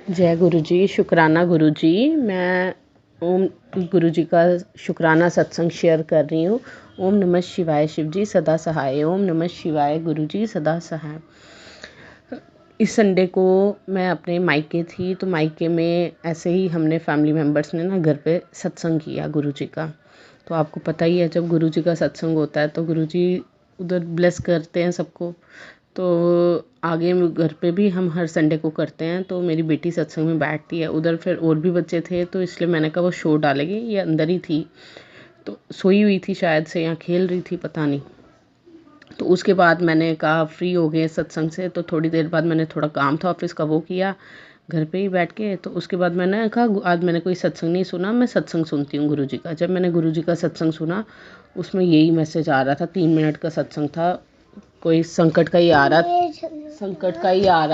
जय गुरु जी, शुक्राना गुरु जी। मैं ओम गुरु जी का शुक्राना सत्संग शेयर कर रही हूँ। ओम नमः शिवाय, शिव जी सदा सहाय। ओम नमः शिवाय, गुरु जी सदा सहाय। इस संडे को मैं अपने मायके थी, तो मायके में ऐसे ही हमने फैमिली मेम्बर्स ने ना घर पे सत्संग किया गुरु जी का। तो आपको पता ही है, जब गुरु जी का सत्संग होता है तो गुरु जी उधर ब्लेस करते हैं सबको। तो आगे घर पे भी हम हर संडे को करते हैं। तो मेरी बेटी सत्संग में बैठती है, उधर फिर और भी बच्चे थे, तो इसलिए मैंने कहा वो शोर डालेगी। ये अंदर ही थी, तो सोई हुई थी शायद से, या खेल रही थी, पता नहीं। तो उसके बाद मैंने कहा फ्री हो गए सत्संग से, तो थोड़ी देर बाद मैंने थोड़ा काम था ऑफिस का, वो किया घर पे ही बैठ के। तो उसके बाद मैंने कहा आज मैंने कोई सत्संग नहीं सुना, मैं सत्संग सुनती हूँ गुरु जी का। जब मैंने गुरु जी का सत्संग सुना, उसमें यही मैसेज आ रहा था। 3 मिनट का सत्संग था। कोई संकट का ही आ रहा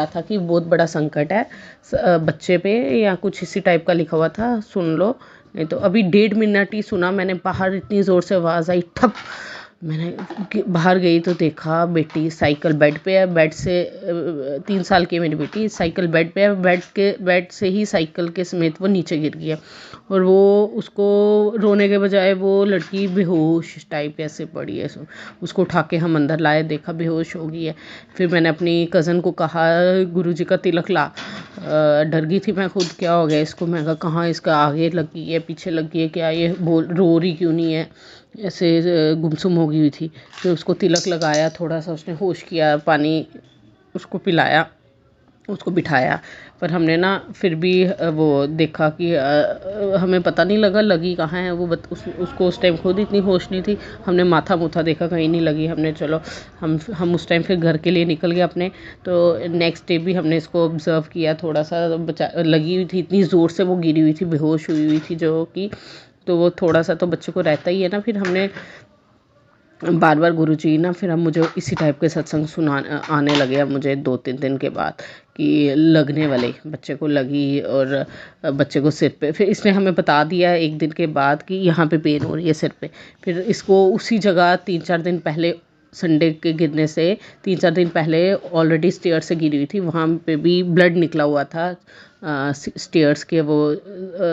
था कि बहुत बड़ा संकट है बच्चे पे, या कुछ इसी टाइप का लिखा हुआ था, सुन लो। नहीं तो अभी 1.5 मिनट ही सुना मैंने, बाहर इतनी ज़ोर से आवाज़ आई, ठप। मैंने बाहर गई तो देखा बेटी साइकिल बेड पे है। बेड से 3 साल की है मेरी बेटी, साइकिल बेड पे है। बेड से ही साइकिल के समेत वो नीचे गिर गई है। और वो उसको रोने के बजाय वो लड़की बेहोश टाइप ऐसे पड़ी है। उसको उठा के हम अंदर लाए, देखा बेहोश हो गई है। फिर मैंने अपनी कज़न को कहा गुरुजी का तिलक ला। डर गई थी मैं खुद, क्या हो गया इसको। मैं कहा कहाँ इसका आगे लगी है, पीछे लगी है, क्या ये रो रही क्यों नहीं है, ऐसे गुमसुम हो गई हुई थी। फिर उसको तिलक लगाया, थोड़ा सा उसने होश किया, पानी उसको पिलाया, उसको बिठाया। पर हमने ना फिर भी वो देखा कि हमें पता नहीं लगा लगी कहाँ है वो। उसको उस टाइम खुद इतनी होश नहीं थी। हमने माथा मुथा देखा, कहीं नहीं लगी। हमने चलो हम उस टाइम फिर घर के लिए निकल गए अपने। तो नेक्स्ट डे भी हमने इसको ऑब्ज़र्व किया, थोड़ा सा लगी हुई थी, इतनी ज़ोर से वो गिरी हुई थी, बेहोश हुई थी जो कि। तो वो थोड़ा सा तो बच्चे को रहता ही है ना। फिर हमने बार बार गुरुजी ना, फिर अब मुझे इसी टाइप के सत्संग आने लगे। अब मुझे 2-3 दिन के बाद कि लगने वाले बच्चे को लगी, और बच्चे को सिर पे। फिर इसने हमें बता दिया 1 दिन के बाद कि यहाँ पे पेन हो रही है सिर पे। फिर इसको उसी जगह 3-4 दिन पहले, संडे के गिरने से 3-4 दिन पहले ऑलरेडी स्टेयर से गिरी हुई थी, वहाँ पे भी ब्लड निकला हुआ था। स्टेयर्स के वो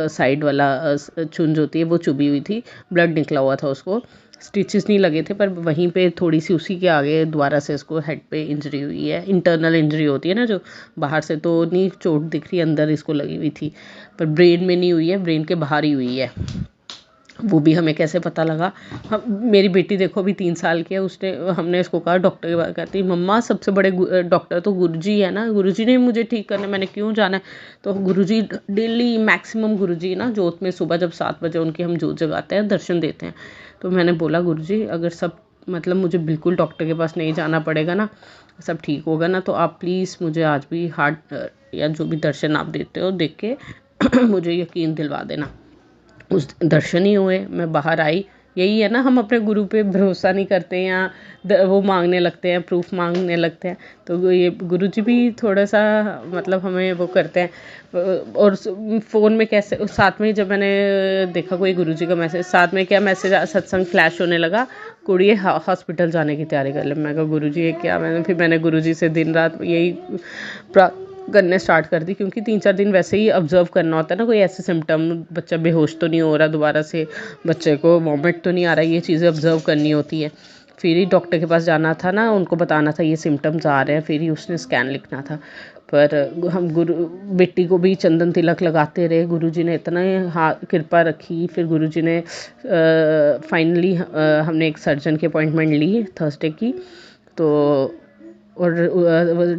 साइड वाला चुंज होती है, वो चुभी हुई थी, ब्लड निकला हुआ था उसको। स्टिचेस नहीं लगे थे, पर वहीं पे थोड़ी सी उसी के आगे दोबारा से इसको हेड पे इंजरी हुई है। इंटरनल इंजरी होती है ना, जो बाहर से तो नहीं चोट दिख रही, अंदर इसको लगी हुई थी। पर ब्रेन में नहीं हुई है, ब्रेन के बाहर ही हुई है। वो भी हमें कैसे पता लगा। हम मेरी बेटी देखो अभी 3 साल की है, उसने हमने इसको कहा डॉक्टर के पास, कहती मम्मा सबसे बड़े डॉक्टर तो गुरुजी है ना, गुरुजी ने मुझे ठीक करना, मैंने क्यों जाना है। तो गुरुजी डेली मैक्सिमम गुरुजी ना जोत में सुबह जब 7 बजे उनकी हम जोत जगाते हैं, दर्शन देते हैं। तो मैंने बोला गुरुजी अगर सब मतलब मुझे बिल्कुल डॉक्टर के पास नहीं जाना पड़ेगा ना, सब ठीक होगा ना, तो आप प्लीज़ मुझे आज भी हार्ट या जो भी दर्शन आप देते हो देख के मुझे यकीन दिलवा देना। उस दर्शन ही हुए, मैं बाहर आई। यही है ना, हम अपने गुरु पे भरोसा नहीं करते, या वो मांगने लगते हैं, प्रूफ मांगने लगते हैं। तो ये गुरु जी भी थोड़ा सा मतलब हमें वो करते हैं। और फ़ोन में कैसे साथ में, जब मैंने देखा कोई गुरु जी का मैसेज, साथ में क्या मैसेज सत्संग फ्लैश होने लगा, कुड़िए हॉस्पिटल जाने की तैयारी कर ले। मैं कहा गुरु जी ये क्या। मैंने गुरु जी से दिन रात यही करने स्टार्ट कर दी, क्योंकि 3-4 दिन वैसे ही ऑब्जर्व करना होता है ना, कोई ऐसे सिम्टम, बच्चा बेहोश तो नहीं हो रहा, दोबारा से बच्चे को वॉमिट तो नहीं आ रहा, ये चीज़ें ऑब्जर्व करनी होती है। फिर ही डॉक्टर के पास जाना था ना, उनको बताना था ये सिम्टम्स आ रहे हैं, फिर ही उसने स्कैन लिखना था। पर हम बेटी को भी चंदन तिलक लगाते रहे, गुरुजी ने इतना कृपा रखी। फिर गुरुजी ने फाइनली हमने एक सर्जन की अपॉइंटमेंट ली थर्सडे की। तो और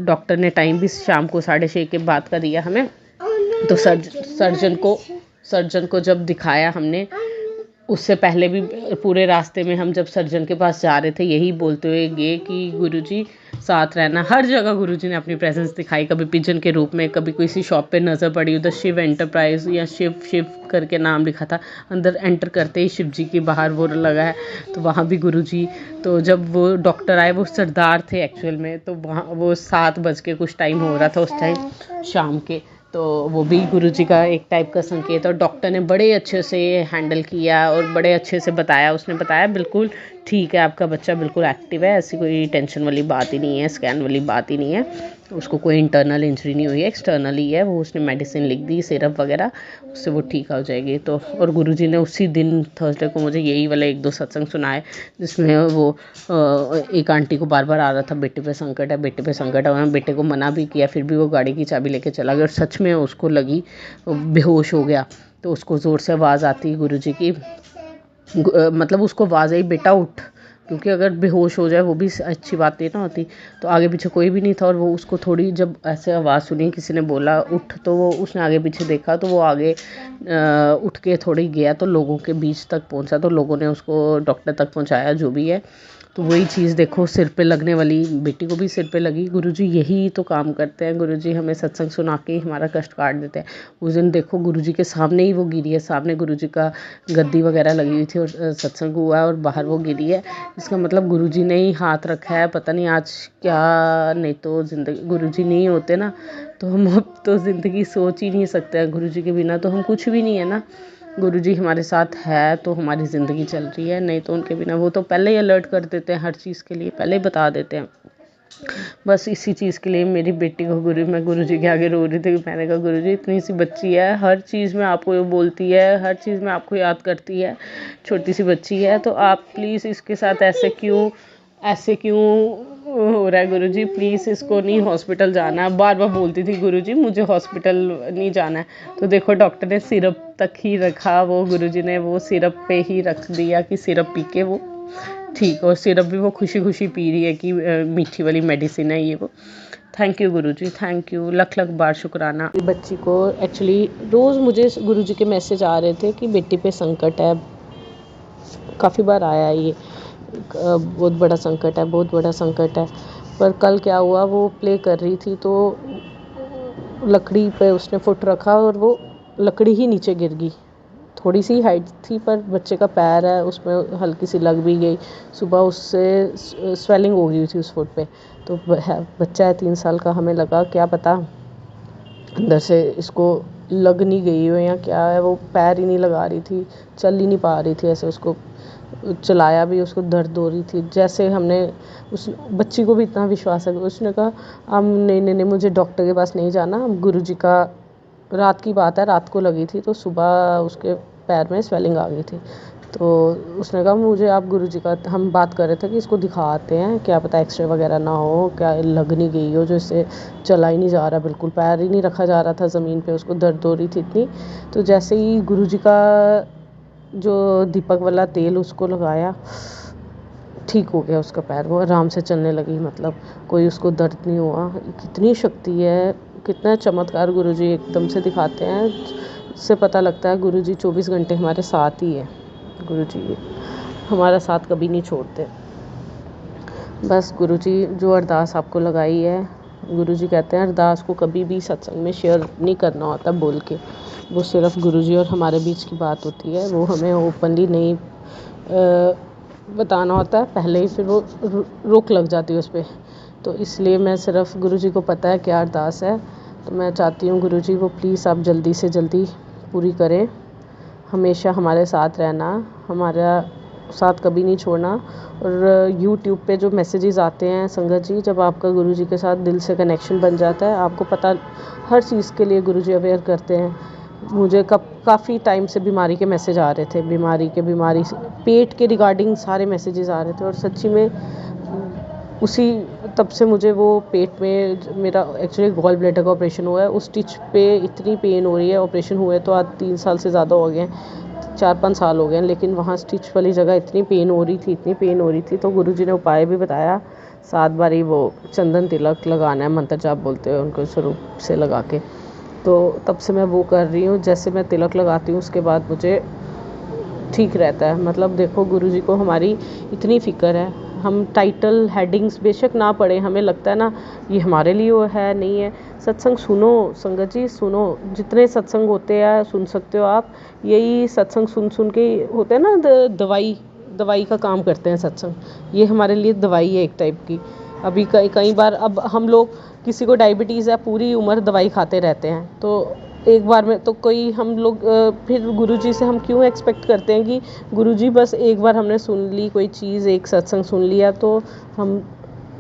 डॉक्टर ने टाइम भी शाम को 6:30 के बाद का दिया हमें। तो सर्जन को जब दिखाया हमने, उससे पहले भी पूरे रास्ते में हम जब सर्जन के पास जा रहे थे, यही बोलते हुए गए कि गुरुजी साथ रहना। हर जगह गुरुजी ने अपनी प्रेजेंस दिखाई, कभी पिजन के रूप में, कभी किसी शॉप पे नज़र पड़ी, उधर शिव एंटरप्राइज या शिव करके नाम लिखा था। अंदर एंटर करते ही शिव जी के बाहर वो लगा है, तो वहाँ भी गुरुजी। तो जब वो डॉक्टर आए, वो सरदार थे एक्चुअल में, तो वहाँ वो 7 बज के कुछ टाइम हो रहा था उस टाइम शाम के। तो वो भी गुरुजी का एक टाइप का संकेत। और डॉक्टर ने बड़े अच्छे से हैंडल किया और बड़े अच्छे से बताया। उसने बताया बिल्कुल ठीक है, आपका बच्चा बिल्कुल एक्टिव है, ऐसी कोई टेंशन वाली बात ही नहीं है, स्कैन वाली बात ही नहीं है। उसको कोई इंटरनल इंजरी नहीं हुई है, एक्सटर्नल ही है। वो उसने मेडिसिन लिख दी, सिरप वगैरह, उससे वो ठीक हो जाएगी। तो और गुरुजी ने उसी दिन थर्सडे को मुझे यही वाला 1-2 सत्संग सुनाए, जिसमें वो एक आंटी को बार बार आ रहा था बेटे पे संकट है, बेटे पे संकट है। उन्होंने बेटे को मना भी किया, फिर भी वो गाड़ी की चाबी लेके चला गया और सच में उसको लगी, बेहोश हो गया। तो उसको ज़ोर से आवाज़ आती गुरुजी की, मतलब उसको आवाज़ आई बेटा उठ, क्योंकि अगर बेहोश हो जाए वो भी अच्छी बात नहीं ना होती। तो आगे पीछे कोई भी नहीं था और वो उसको थोड़ी जब ऐसे आवाज़ सुनी, किसी ने बोला उठ, तो वो उसने आगे पीछे देखा, तो वो आगे उठ के थोड़ी गया, तो लोगों के बीच तक पहुंचा, तो लोगों ने उसको डॉक्टर तक पहुंचाया, जो भी है। तो वही चीज़ देखो, सिर पे लगने वाली बेटी को भी सिर पे लगी। गुरुजी यही तो काम करते हैं, गुरुजी हमें सत्संग सुना के हमारा कष्ट काट देते हैं। उस दिन देखो गुरुजी के सामने ही वो गिरी है, सामने गुरुजी का गद्दी वगैरह लगी हुई थी और सत्संग हुआ है और बाहर वो गिरी है। इसका मतलब गुरुजी ने ही हाथ रखा है, पता नहीं आज क्या। नहीं तो ज़िंदगी गुरुजी नहीं होते ना, तो हम अब तो ज़िंदगी सोच ही नहीं सकते हैं। गुरुजी के बिना तो हम कुछ भी नहीं है ना। गुरुजी हमारे साथ है तो हमारी ज़िंदगी चल रही है, नहीं तो उनके बिना वो तो पहले ही अलर्ट कर देते हैं, हर चीज़ के लिए पहले ही बता देते हैं। बस इसी चीज़ के लिए मेरी बेटी को मैं गुरुजी के आगे रो रही थी। मैंने कहा गुरुजी इतनी सी बच्ची है, हर चीज़ में आपको बोलती है, हर चीज़ में आपको याद करती है, छोटी सी बच्ची है, तो आप प्लीज़ इसके साथ ऐसे क्यों हो रहा है गुरुजी, प्लीज़ इसको नहीं हॉस्पिटल जाना है। बार बार बोलती थी गुरुजी मुझे हॉस्पिटल नहीं जाना है। तो देखो डॉक्टर ने सिरप तक ही रखा, वो गुरुजी ने वो सिरप पे ही रख दिया कि सिरप पी के वो ठीक, और सिरप भी वो खुशी खुशी पी रही है कि मीठी वाली मेडिसिन है ये वो। Thank you Guruji, thank you, लख लख बार शुक्राना। बच्ची को एक्चुअली रोज़ मुझे गुरुजी के मैसेज आ रहे थे कि बेटी पे संकट है, काफ़ी बार आया ये, बहुत बड़ा संकट है, बहुत बड़ा संकट है। पर कल क्या हुआ, वो प्ले कर रही थी तो लकड़ी पे उसने फुट रखा और वो लकड़ी ही नीचे गिर गई। थोड़ी सी हाइट थी पर बच्चे का पैर है, उसमें हल्की सी लग भी गई। सुबह उससे स्वेलिंग हो गई थी उस फुट पे। तो बच्चा है 3 साल का, हमें लगा क्या पता अंदर से इसको लग नहीं गई हो या क्या है, वो पैर ही नहीं लगा रही थी, चल ही नहीं पा रही थी। ऐसे उसको चलाया भी, उसको दर्द हो रही थी। जैसे हमने उस बच्ची को भी इतना विश्वास है, उसने कहा अब नहीं मुझे डॉक्टर के पास नहीं जाना, अब गुरुजी का, रात की बात है, रात को लगी थी तो सुबह उसके पैर में स्वेलिंग आ गई थी। तो उसने कहा मुझे आप गुरुजी का, हम बात कर रहे थे कि इसको दिखाते हैं, क्या पता एक्सरे वगैरह ना हो, क्या लग नहीं गई हो, जो इससे चला ही नहीं जा रहा, बिल्कुल पैर ही नहीं रखा जा रहा था ज़मीन पे, उसको दर्द हो रही थी इतनी। तो जैसे ही गुरुजी का जो दीपक वाला तेल उसको लगाया, ठीक हो गया उसका पैर, वो आराम से चलने लगी, मतलब कोई उसको दर्द नहीं हुआ। कितनी शक्ति है, कितना चमत्कार गुरुजी एकदम से दिखाते हैं, इससे पता लगता है गुरुजी 24 घंटे हमारे साथ ही है। गुरुजी हमारा साथ कभी नहीं छोड़ते। बस गुरुजी जो अरदास आपको लगाई है, गुरुजी कहते हैं अरदास को कभी भी सत्संग में शेयर नहीं करना होता बोल के, वो सिर्फ गुरुजी और हमारे बीच की बात होती है, वो हमें ओपनली नहीं बताना होता है पहले ही, फिर वो रोक लग जाती है उस पर। तो इसलिए मैं सिर्फ गुरुजी को पता है क्या अरदास है, तो मैं चाहती हूँ गुरुजी वो प्लीज़ आप जल्दी से जल्दी पूरी करें, हमेशा हमारे साथ रहना, हमारा साथ कभी नहीं छोड़ना। और यूट्यूब पे जो मैसेजेस आते हैं संगत जी, जब आपका गुरुजी के साथ दिल से कनेक्शन बन जाता है, आपको पता हर चीज़ के लिए गुरुजी अवेयर करते हैं। मुझे काफ़ी टाइम से बीमारी के मैसेज आ रहे थे, बीमारी पेट के रिगार्डिंग सारे मैसेजेस आ रहे थे, और सच्ची में उसी तब से मुझे वो पेट में, मेरा एक्चुअली गॉल ब्लैडर का ऑपरेशन हुआ है, उस स्टिच पे इतनी पेन हो रही है। ऑपरेशन हुए तो आज 3 साल से ज़्यादा हो गए हैं, 4-5 साल हो गए हैं, लेकिन वहाँ स्टिच वाली जगह इतनी पेन हो रही थी। तो गुरुजी ने उपाय भी बताया, 7 बारी वो चंदन तिलक लगाना है, मंत्र जाप बोलते हैं उनको स्वरूप से लगा के। तो तब से मैं वो कर रही हूँ, जैसे मैं तिलक लगाती हूँ उसके बाद मुझे ठीक रहता है। मतलब देखो गुरुजी को हमारी इतनी फ़िक्र है, हम टाइटल हेडिंग्स बेशक ना पढ़ें, हमें लगता है ना ये हमारे लिए वो है, नहीं है। सत्संग सुनो संगत जी, सुनो, जितने सत्संग होते हैं सुन सकते हो आप, यही सत्संग सुन के होते हैं ना, दवाई का काम करते हैं सत्संग, ये हमारे लिए दवाई है एक टाइप की। अभी कई बार अब हम लोग, किसी को डायबिटीज़ है, पूरी उम्र दवाई खाते रहते हैं, तो एक बार में तो कोई हम लोग फिर गुरुजी से हम क्यों एक्सपेक्ट करते हैं कि गुरुजी बस एक बार हमने सुन ली कोई चीज़, एक सत्संग सुन लिया तो हम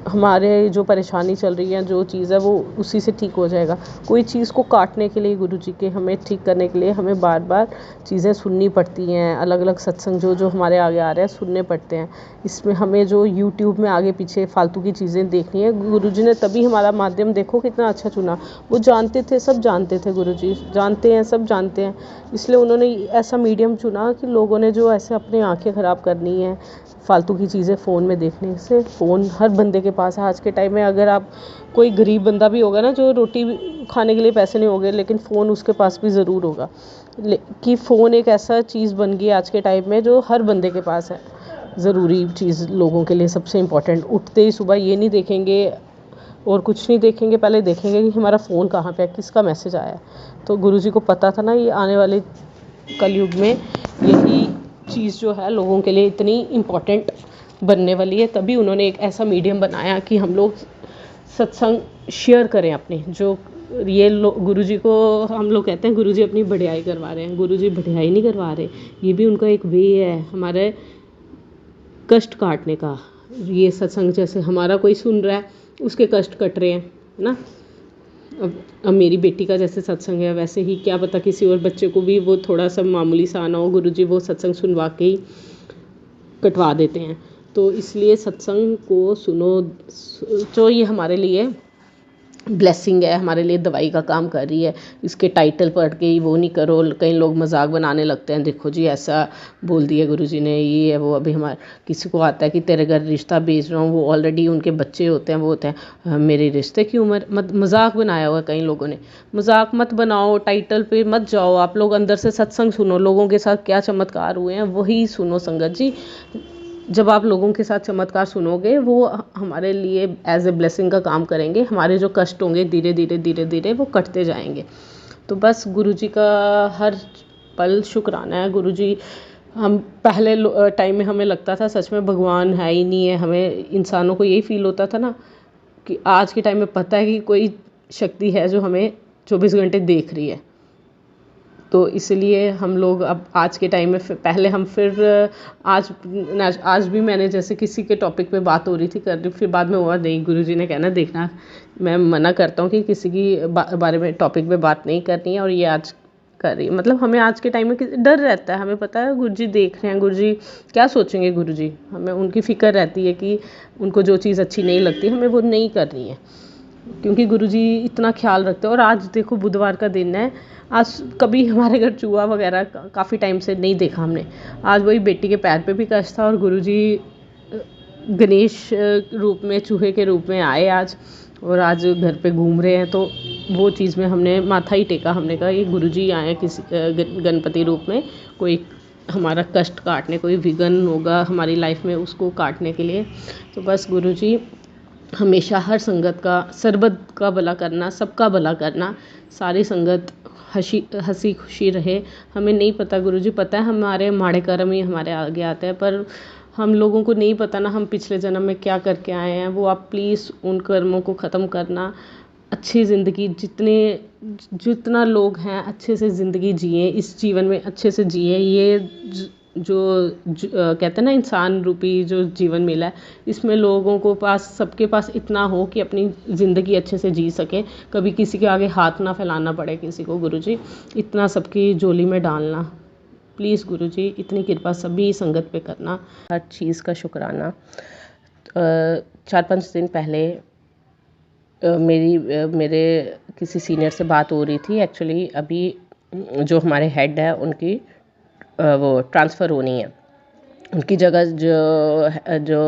हमारे जो परेशानी चल रही है, जो चीज़ है वो उसी से ठीक हो जाएगा। कोई चीज़ को काटने के लिए गुरुजी के हमें ठीक करने के लिए हमें बार बार चीज़ें सुननी पड़ती हैं, अलग अलग सत्संग जो जो हमारे आगे आ रहे हैं सुनने पड़ते हैं। इसमें हमें जो यूट्यूब में आगे पीछे फालतू की चीज़ें देखनी है, गुरुजी ने तभी हमारा माध्यम देखो कितना अच्छा चुना। वो जानते थे, सब जानते थे, गुरुजी जानते हैं, सब जानते हैं, इसलिए उन्होंने ऐसा मीडियम चुना कि लोगों ने जो ऐसे अपनी आंखें ख़राब करनी है फालतू की चीज़ें फ़ोन में देखने से। फ़ोन हर बंदे के पास है आज के टाइम में। अगर आप कोई गरीब बंदा भी होगा ना, जो रोटी खाने के लिए पैसे नहीं होंगे, लेकिन फ़ोन उसके पास भी ज़रूर होगा। कि फ़ोन एक ऐसा चीज़ बन गई आज के टाइम में जो हर बंदे के पास है, ज़रूरी चीज़ लोगों के लिए सबसे इम्पॉर्टेंट। उठते ही सुबह ये नहीं देखेंगे और कुछ नहीं देखेंगे, पहले देखेंगे कि हमारा फ़ोन कहाँ पे है, किसका मैसेज आया है। तो गुरुजी को पता था ना ये आने वाले कलयुग में यही चीज़ जो है लोगों के लिए इतनी इम्पॉर्टेंट बनने वाली है, तभी उन्होंने एक ऐसा मीडियम बनाया कि हम लोग सत्संग शेयर करें अपने। जो ये गुरुजी को हम लोग कहते हैं गुरुजी अपनी बढ़ियाई करवा रहे हैं, गुरुजी बढ़ियाई नहीं करवा रहे, ये भी उनका एक वे है हमारे कष्ट काटने का। ये सत्संग जैसे हमारा कोई सुन रहा है, उसके कष्ट कट रहे हैं ना। अब मेरी बेटी का जैसे सत्संग है, वैसे ही क्या पता किसी और बच्चे को भी वो थोड़ा सा मामूली सा आना हो, गुरुजी वो सत्संग सुनवा के ही कटवा देते हैं। तो इसलिए सत्संग को सुनो, जो ये हमारे लिए ब्लेसिंग है, हमारे लिए दवाई का काम कर रही है। इसके टाइटल पढ़ के ही वो नहीं करो, कई लोग मजाक बनाने लगते हैं, देखो जी ऐसा बोल दिया गुरुजी ने, ये है वो। अभी हमारे किसी को आता है कि तेरे घर रिश्ता भेज रहा हूँ, वो ऑलरेडी उनके बच्चे होते हैं, वो होते हैं मेरे रिश्ते की उम्र। मजाक बनाया हुआ है कई लोगों ने। मजाक मत बनाओ, टाइटल पे मत जाओ, आप लोग अंदर से सत्संग सुनो। लोगों के साथ क्या चमत्कार हुए हैं वही सुनो संगत जी। जब आप लोगों के साथ चमत्कार सुनोगे, वो हमारे लिए एज ए ब्लेसिंग का काम करेंगे। हमारे जो कष्ट होंगे धीरे धीरे धीरे धीरे वो कटते जाएंगे। तो बस गुरुजी का हर पल शुक्राना है। गुरुजी, हम पहले टाइम में हमें लगता था सच में भगवान है ही नहीं है, हमें इंसानों को यही फील होता था ना, कि आज के टाइम में पता है कि कोई शक्ति है जो हमें 24 घंटे देख रही है। तो इसलिए हम लोग अब आज के टाइम में पहले हम फिर आज भी मैंने जैसे किसी के टॉपिक पे बात हो रही थी कर रही, फिर बाद में हुआ नहीं, गुरुजी ने कहना देखना मैं मना करता हूँ कि किसी की बारे में टॉपिक पे बात नहीं करनी है, और ये आज कर रही है। मतलब हमें आज के टाइम में डर रहता है, हमें पता है गुरुजी देख रहे हैं, गुरुजी क्या सोचेंगे, गुरुजी हमें उनकी फ़िक्र रहती है कि उनको जो चीज़ अच्छी नहीं लगती हमें वो नहीं करनी है, क्योंकि गुरुजी इतना ख्याल रखते हैं। और आज देखो बुधवार का दिन है, आज कभी हमारे घर चूहा वगैरह काफ़ी टाइम से नहीं देखा हमने। आज वही बेटी के पैर पे भी कष्ट था और गुरुजी गणेश रूप में, चूहे के रूप में आए आज, और आज घर पे घूम रहे हैं। तो वो चीज़ में हमने माथा ही टेका, हमने कहा ये गुरुजी आए हैं किसी गणपति रूप में, कोई हमारा कष्ट काटने, कोई विघ्न होगा हमारी लाइफ में उसको काटने के लिए। तो बस गुरुजी हमेशा हर संगत का, सरबत का भला करना, सबका भला करना, सारी संगत हंसी खुशी रहे। हमें नहीं पता गुरुजी, पता है हमारे माड़े कर्म ही हमारे आगे आते हैं, पर हम लोगों को नहीं पता ना हम पिछले जन्म में क्या करके आए हैं। वो आप प्लीज़ उन कर्मों को ख़त्म करना, अच्छी ज़िंदगी जितना लोग हैं अच्छे से ज़िंदगी जिए, इस जीवन में अच्छे से जिए। ये कहते हैं ना इंसान रूपी जो जीवन मिला है, इसमें लोगों को पास, सबके पास इतना हो कि अपनी ज़िंदगी अच्छे से जी सके, कभी किसी के आगे हाथ ना फैलाना पड़े किसी को। गुरुजी इतना सबकी झोली में डालना प्लीज़, गुरुजी इतनी कृपा सभी संगत पे करना। हर चीज़ का शुक्राना। 4-5 दिन पहले मेरे किसी सीनियर से बात हो रही थी। एक्चुअली अभी जो हमारे हेड है उनकी वो ट्रांसफ़र होनी है, उनकी जगह जो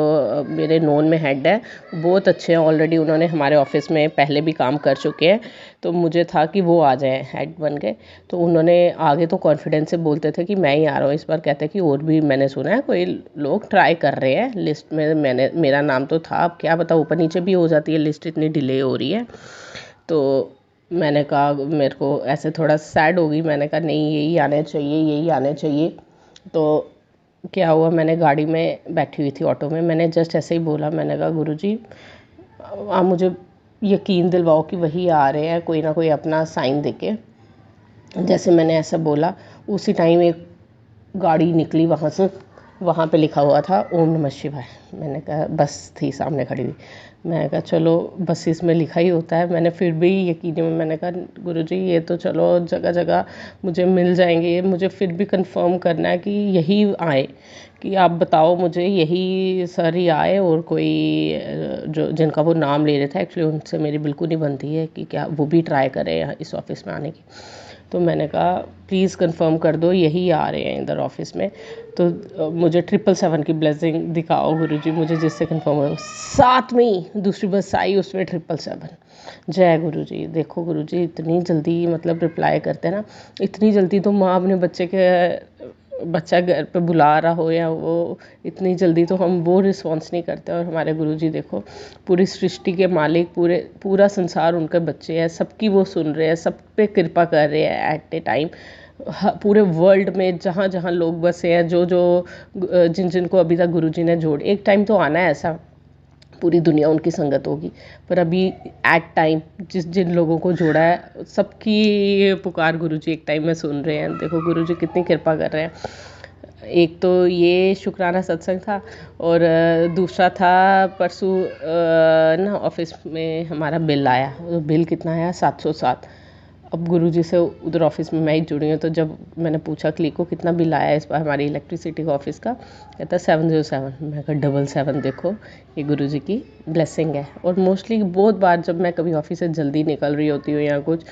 मेरे नोन में हेड है बहुत अच्छे हैं, ऑलरेडी उन्होंने हमारे ऑफिस में पहले भी काम कर चुके हैं। तो मुझे था कि वो आ जाए हेड बन के, तो उन्होंने आगे तो कॉन्फिडेंस से बोलते थे कि मैं ही आ रहा हूँ, इस बार कहते हैं कि और भी मैंने सुना है कोई लोग ट्राई कर रहे हैं। लिस्ट में मेरा नाम तो था, अब क्या पता ऊपर नीचे भी हो जाती है, लिस्ट इतनी डिले हो रही है। तो मैंने कहा, मेरे को ऐसे थोड़ा सैड हो गई, मैंने कहा नहीं यही आने चाहिए, यही आने चाहिए। तो क्या हुआ, मैंने गाड़ी में बैठी हुई थी ऑटो में, मैंने जस्ट ऐसे ही बोला, मैंने कहा गुरुजी आप मुझे यकीन दिलवाओ कि वही आ रहे हैं, कोई ना कोई अपना साइन देके। जैसे मैंने ऐसा बोला उसी टाइम एक गाड़ी निकली वहाँ से, वहाँ पे लिखा हुआ था ओम नमः शिवाय। मैंने कहा बस थी सामने खड़ी हुई। मैंने कहा चलो बसेस में लिखा ही होता है, मैंने फिर भी यकीन में मैंने कहा गुरुजी ये तो चलो जगह जगह मुझे मिल जाएंगे, ये मुझे फिर भी कंफर्म करना है कि यही आए, कि आप बताओ मुझे यही सर ही आए और कोई जो जिनका वो नाम ले रहे थे, एक्चुअली उनसे मेरी बिल्कुल नहीं बनती है कि क्या वो भी ट्राई करें यहाँ इस ऑफिस में आने की। तो मैंने कहा प्लीज़ कंफर्म कर दो यही आ रहे हैं इधर ऑफिस में। तो मुझे 777 की ब्लेसिंग दिखाओ गुरुजी, मुझे जिससे कंफर्म हो। साथ में ही दूसरी बस आई, उसमें 777। जय गुरुजी। देखो गुरुजी इतनी जल्दी मतलब रिप्लाई करते हैं ना, इतनी जल्दी तो माँ अपने बच्चा घर पे बुला रहा हो या वो, इतनी जल्दी तो हम वो रिस्पॉन्स नहीं करते। और हमारे गुरुजी देखो पूरी सृष्टि के मालिक, पूरा संसार उनके बच्चे हैं, सबकी वो सुन रहे हैं, सब पे कृपा कर रहे हैं एट ए टाइम। पूरे वर्ल्ड में जहाँ जहाँ लोग बसे हैं, जिन जिन को अभी तक गुरुजी ने जोड़, एक टाइम तो आना है ऐसा पूरी दुनिया उनकी संगत होगी, पर अभी एट टाइम जिन लोगों को जोड़ा है सबकी पुकार गुरुजी एक टाइम में सुन रहे हैं। देखो गुरुजी कितनी कृपा कर रहे हैं। एक तो ये शुक्राना सत्संग था, और दूसरा था परसों ना ऑफिस में हमारा बिल आया। बिल कितना आया? 707। अब गुरुजी से उधर ऑफिस में मैं ही जुड़ी हूँ, तो जब मैंने पूछा क्लिक को कितना बिल आया इस बार हमारी इलेक्ट्रिसिटी का ऑफिस का, कहता 707। मैं कहा 777। देखो ये गुरुजी की ब्लेसिंग है। और मोस्टली बहुत बार जब मैं कभी ऑफिस से जल्दी निकल रही होती हूँ या कुछ,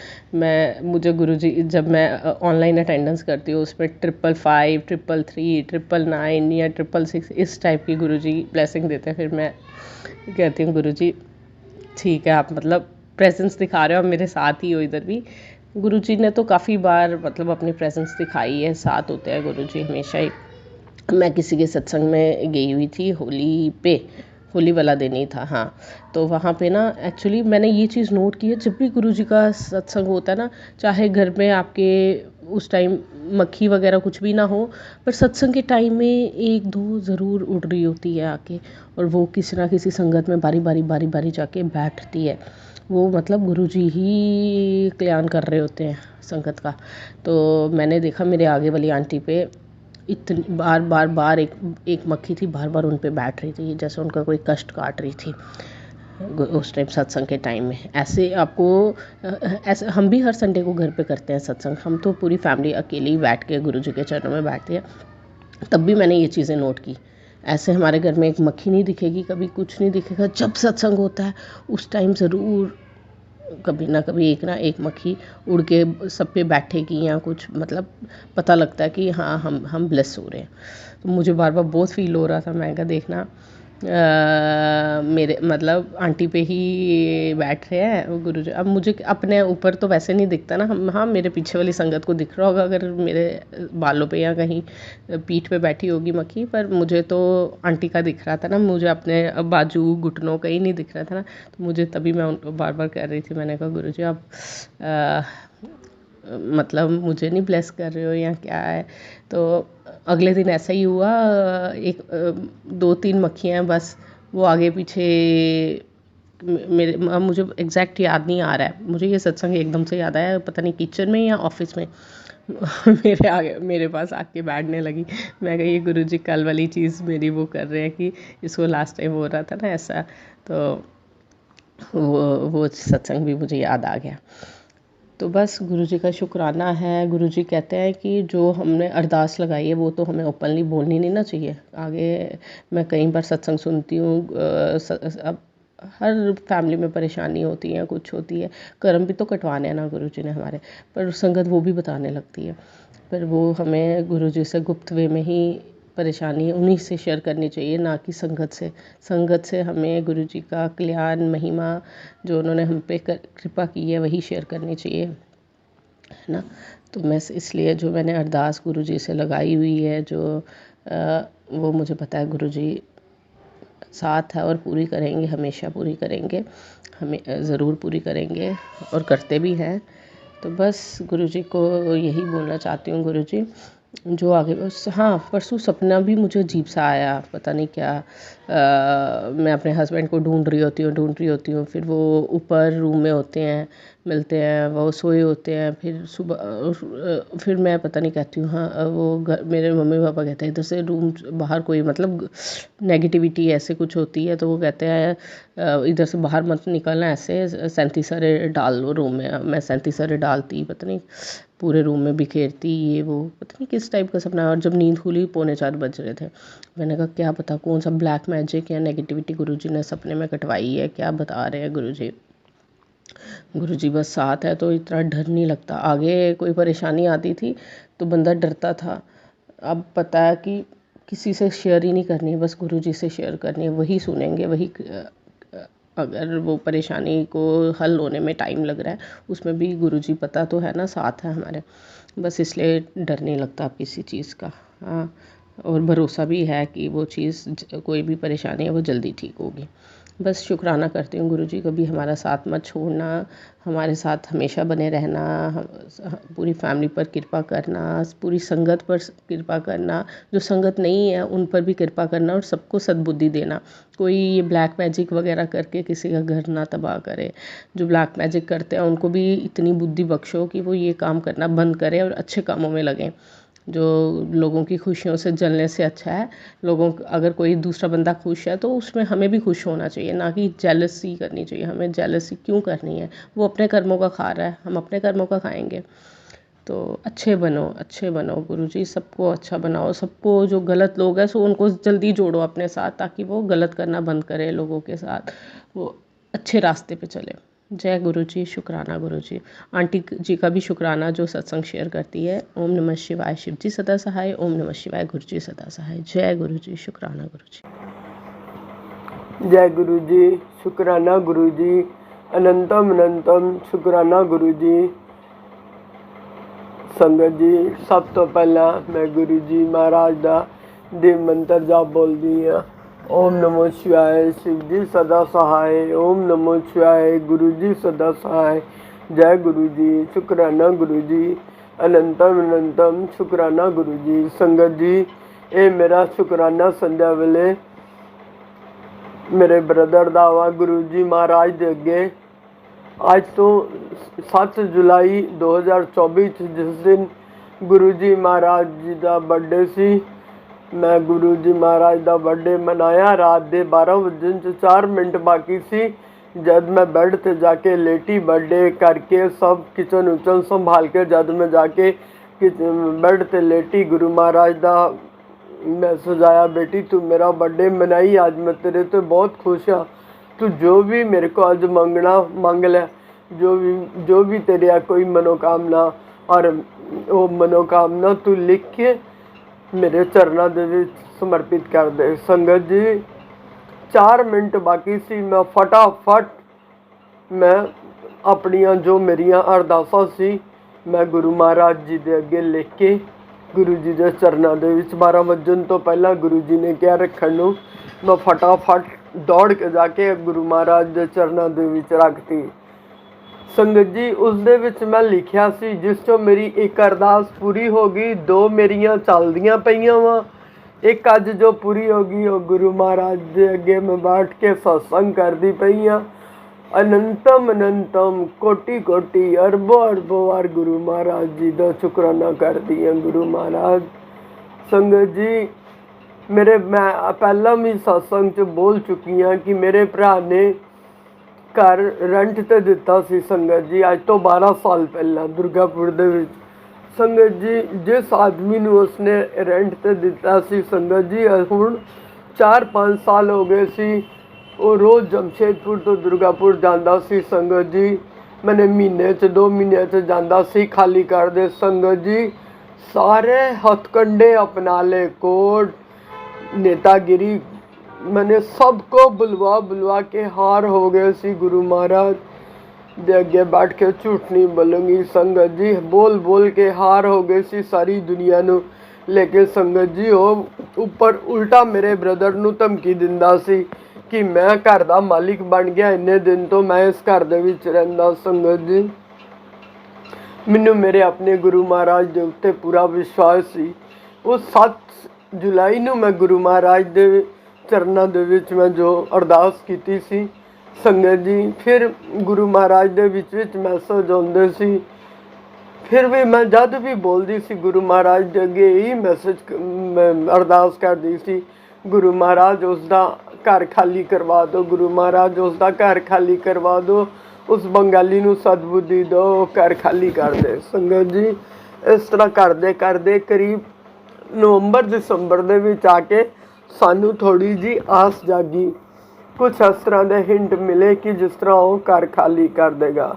मुझे गुरुजी जब मैं ऑनलाइन अटेंडेंस करती हूँ उसमें 555, 333, 999 या 666 इस टाइप की गुरुजी ब्लेसिंग देते हैं। फिर मैं कहती हूँ गुरुजी ठीक है, आप मतलब प्रेजेंस दिखा रहे हो, मेरे साथ ही हो इधर भी। गुरुजी ने तो काफ़ी बार मतलब अपनी प्रेजेंस दिखाई है, साथ होते हैं गुरुजी हमेशा ही। मैं किसी के सत्संग में गई हुई थी होली वाला दिन ही था, हाँ। तो वहाँ पे ना एक्चुअली मैंने ये चीज़ नोट की है, जब भी गुरुजी का सत्संग होता है ना, चाहे घर में आपके उस टाइम मक्खी वगैरह कुछ भी ना हो, पर सत्संग के टाइम में एक दो ज़रूर उड़ रही होती है आके, और वो किसी ना किसी संगत में बारी बारी जाके बैठती है। वो मतलब गुरुजी ही कल्याण कर रहे होते हैं संगत का। तो मैंने देखा मेरे आगे वाली आंटी पे इतनी बार एक मक्खी थी, बार उन पे बैठ रही थी, जैसे उनका कोई कष्ट काट रही थी उस टाइम सत्संग के टाइम में। ऐसे आपको ऐसे हम भी हर संडे को घर पे करते हैं सत्संग, हम तो पूरी फैमिली अकेले ही बैठ के गुरुजी के चरणों में बैठते हैं। तब भी मैंने ये चीज़ें नोट की, ऐसे हमारे घर में एक मक्खी नहीं दिखेगी, कभी कुछ नहीं दिखेगा। जब सत्संग होता है उस टाइम ज़रूर कभी ना एक मक्खी उड़ के सब पे बैठेगी या कुछ, मतलब पता लगता है कि हाँ हम ब्लेस हो रहे हैं। तो मुझे बार बहुत फील हो रहा था। मैं कहा देखना मेरे मतलब आंटी पे ही बैठ रहे हैं गुरुजी। अब मुझे अपने ऊपर तो वैसे नहीं दिखता ना, हम हाँ मेरे पीछे वाली संगत को दिख रहा होगा अगर मेरे बालों पे या कहीं पीठ पे बैठी होगी मक्खी, पर मुझे तो आंटी का दिख रहा था ना, मुझे अपने बाजू घुटनों कहीं नहीं दिख रहा था ना। तो मुझे तभी मैं उनको बार कह रही थी, मैंने कहा गुरुजी आप मतलब मुझे नहीं ब्लेस कर रहे हो या क्या है। तो अगले दिन ऐसा ही हुआ, एक 2-3 मक्खियाँ बस वो आगे पीछे मेरे, अब मुझे एग्जैक्ट याद नहीं आ रहा है, मुझे ये सत्संग एकदम से याद आया, पता नहीं किचन में या ऑफिस में मेरे पास आके बैठने लगी। मैं कही ये गुरुजी कल वाली चीज़ मेरी वो कर रहे हैं कि इसको लास्ट टाइम हो रहा था ना ऐसा। तो वो सत्संग भी मुझे याद आ गया। तो बस गुरुजी का शुक्राना है। गुरुजी कहते हैं कि जो हमने अरदास लगाई है वो तो हमें ओपनली बोलनी नहीं ना चाहिए आगे। मैं कई बार सत्संग सुनती हूँ, अब हर फैमिली में परेशानी होती है, कुछ होती है, कर्म भी तो कटवाने हैं ना गुरुजी ने हमारे, पर संगत वो भी बताने लगती है। पर वो हमें गुरुजी से गुप्त वे में ही परेशानी उन्हीं से शेयर करनी चाहिए, ना कि संगत से हमें गुरुजी का कल्याण महिमा जो उन्होंने हम पे कृपा की है वही शेयर करनी चाहिए, है ना। तो मैं इसलिए जो मैंने अरदास गुरुजी से लगाई हुई है, वो मुझे पता है गुरुजी साथ है और पूरी करेंगे, हमेशा पूरी करेंगे, हमें ज़रूर पूरी करेंगे और करते भी हैं। तो बस गुरुजी को यही बोलना चाहती हूँ, गुरुजी जो आगे हाँ परसों सपना भी मुझे अजीब सा आया, पता नहीं क्या। मैं अपने हस्बैंड को ढूंढ रही होती हूँ, फिर वो ऊपर रूम में होते हैं, मिलते हैं, वो सोए होते हैं। फिर फिर मैं पता नहीं कहती हूँ, हाँ वो मेरे मम्मी पापा कहते हैं इधर से रूम बाहर कोई मतलब नेगेटिविटी ऐसे कुछ होती है तो वो कहते हैं इधर से बाहर मत निकलना, ऐसे 37 डाल लो रूम में। मैं 37 डालती, पता नहीं पूरे रूम में बिखेरती, ये वो पता नहीं किस टाइप का सपना। और जब नींद खुली 3:45 बज रहे थे। मैंने कहा क्या पता कौन सा ब्लैक मैजिक या नेगेटिविटी गुरुजी ने सपने में कटवाई है, क्या बता रहे हैं गुरुजी। गुरुजी बस साथ है तो इतना डर नहीं लगता। आगे कोई परेशानी आती थी तो बंदा डरता था, अब पता है कि किसी से शेयर ही नहीं करनी है, बस गुरुजी से शेयर करनी है, वही सुनेंगे, वही अगर वो परेशानी को हल होने में टाइम लग रहा है उसमें भी गुरुजी पता तो है ना, साथ है हमारे, बस इसलिए डर नहीं लगता किसी चीज़ का। हाँ, और भरोसा भी है कि वो चीज़ कोई भी परेशानी है वो जल्दी ठीक होगी। बस शुक्राना करती हूँ गुरुजी, कभी हमारा साथ मत छोड़ना, हमारे साथ हमेशा बने रहना, पूरी फैमिली पर कृपा करना, पूरी संगत पर कृपा करना, जो संगत नहीं है उन पर भी कृपा करना और सबको सद्बुद्धि देना। कोई ये ब्लैक मैजिक वगैरह करके किसी का घर ना तबाह करे। जो ब्लैक मैजिक करते हैं उनको भी इतनी बुद्धि बख्शो कि वो ये काम करना बंद करें और अच्छे कामों में लगें। जो लोगों की खुशियों से जलने से अच्छा है, अगर कोई दूसरा बंदा खुश है तो उसमें हमें भी खुश होना चाहिए, ना कि जेलसी करनी चाहिए। हमें जेलसी क्यों करनी है, वो अपने कर्मों का खा रहा है, हम अपने कर्मों का खाएंगे। तो अच्छे बनो, अच्छे बनो गुरुजी, सबको अच्छा बनाओ, सबको जो गलत लोग हैं सो उनको जल्दी जोड़ो अपने साथ, ताकि वो गलत करना बंद करे लोगों के साथ, वो अच्छे रास्ते पे चले। जय गुरुजी, शुक्राना गुरुजी। आंटी जी का भी शुक्राना जो सत्संग शेयर करती है। ओम नमः शिवाय, शिव जी सदा सहाय। ओम नमः शिवाय, गुरुजी सदा सहाय। जय गुरुजी, शुक्राना गुरुजी। जय गुरुजी, शुक्राना गुरुजी, अनंतम अनंतम शुक्राना गुरुजी। संगत जी, सब तो पहला मैं गुरु जी महाराज का देव मंत्र जाप बोलती हाँ। ओम नमो शिवाय, शिव जी सदा सहाय। ओम नमो शिवाय, गुरु जी सदा सहाय। जय गुरु जी, शुक्राना गुरु जी, अनंतम अनंतम शुक्राना गुरु जी। संगत जी, ये मेरा शुक्राना संध्या वेले मेरे ब्रदर दा वा गुरु जी महाराज दे अगे। आज तो 7 जुलाई 2024 जिस दिन गुरु जी महाराज जी का बर्थडे सी, मैं गुरु जी महाराज का बर्थडे मनाया। रात के 12:04 बाकी सी जब मैं बेड ते जाके लेटी, बर्थडे करके सब किचन उचन संभाल के जब मैं जाके बेड ते लेटी, गुरु महाराज का मैं सजाया, बेटी तू मेरा बर्थडे मनाई, आज मैं तेरे तो बहुत खुश हाँ, तू जो भी मेरे को आज मंगना मंग ले, जो भी तेरे कोई मनोकामना, और वो मनोकामना तू लिख के मेरे चरणों दे विच समर्पित कर दे। संगत जी, 4 मिनट बाकी सी, मैं फटाफट मैं अपनिया जो मेरिया अरदासा सी मैं गुरु महाराज जी दे अगे लिख के गुरु जी के चरणों दे विच 12 वजन तो पहला गुरु जी ने क्या रखन नूं, मैं फटाफट दौड़ के जाके गुरु महाराज के चरणों दे विच रखती। संगत जी, उस दे विच मैं लिखिया सी, जिस चों मेरी एक अरदास पूरी हो गई, 2 मेरिया चलदियां पईयां वा, एक अज जो पूरी हो गई वो गुरु महाराज के अगे मैं बैठ के सत्संग करदी पई हाँ। अनंतम अनंतम कोटि कोटि अरबों अरबों बार गुरु महाराज जी का शुक्राना कर दिया। गुरु महाराज, संगत जी, मेरे मैं पहला भी सत्संग च बोल चुकी हाँ कि मेरे भरा ने घर रेंट ते दिता सी। संगत जी, अज तो 12 साल पहला दुर्गापुर दे विच। संगत जी, जिस आदमी नूं उसने रेंट ते दिता सी, संगत जी हुण 4-5 साल हो गए सी, वो रोज़ जमशेदपुर तो दुर्गापुर जाता सी। संगत जी, मैंने महीने 2 महीने जाता सी, खाली कर दे। संगत जी, सारे हथकंडे अपना ले, कोट नेतागिरी, मैंने सबको बुलवा के हार हो गए सी। गुरु महाराज दे अगे बैठ के झूठ नहीं बोलूँगी। संगत जी, बोल बोल के हार हो गए सी सारी दुनिया नू। लेकिन संगत जी, वो ऊपर उल्टा मेरे ब्रदर नू धमकी दिंदा सी कि मैं घर का मालिक बन गया, इन्ने दिन तो मैं इस घर दे विच रहिंदा। संगत जी, मैनू मेरे अपने गुरु महाराज के उत्ते पूरा विश्वास सी। उस 7 जुलाई नू मैं गुरु महाराज के चरणों दे विच मैं जो अरदास कीती सी, ਸੰਗਤ ਜੀ ਫਿਰ ਗੁਰੂ ਮਹਾਰਾਜ ਦੇ ਵਿੱਚ ਮੈਸੇਜ ਆਉਂਦੇ ਸੀ। ਫਿਰ ਵੀ ਮੈਂ ਜਦ ਵੀ ਬੋਲਦੀ ਸੀ ਗੁਰੂ ਮਹਾਰਾਜ ਦੇ ਅੱਗੇ ਇਹੀ ਮੈਸੇਜ ਅਰਦਾਸ ਕਰਦੀ ਸੀ, ਗੁਰੂ ਮਹਾਰਾਜ ਉਸ ਦਾ ਘਰ ਖਾਲੀ ਕਰਵਾ ਦਿਓ, ਗੁਰੂ ਮਹਾਰਾਜ ਉਸ ਦਾ ਘਰ ਖਾਲੀ ਕਰਵਾ ਦਿਓ, ਉਸ ਬੰਗਾਲੀ ਨੂੰ ਸਦਬੁੱਧੀ ਦਿਓ, ਘਰ ਖਾਲੀ ਕਰ ਦੇ। ਸੰਗਤ ਜੀ ਇਸ ਤਰ੍ਹਾਂ ਕਰਦੇ ਕਰਦੇ ਕਰੀਬ ਨਵੰਬਰ ਦਸੰਬਰ ਦੇ ਵਿੱਚ ਆ ਕੇ ਸਾਨੂੰ ਥੋੜ੍ਹੀ ਜਿਹੀ ਆਸ ਜਾਗੀ, ਕੁਛ ਇਸ ਤਰ੍ਹਾਂ ਦੇ ਹਿੰਟ ਮਿਲੇ ਕਿ ਜਿਸ ਤਰ੍ਹਾਂ ਉਹ ਘਰ ਖਾਲੀ ਕਰ ਦੇਗਾ।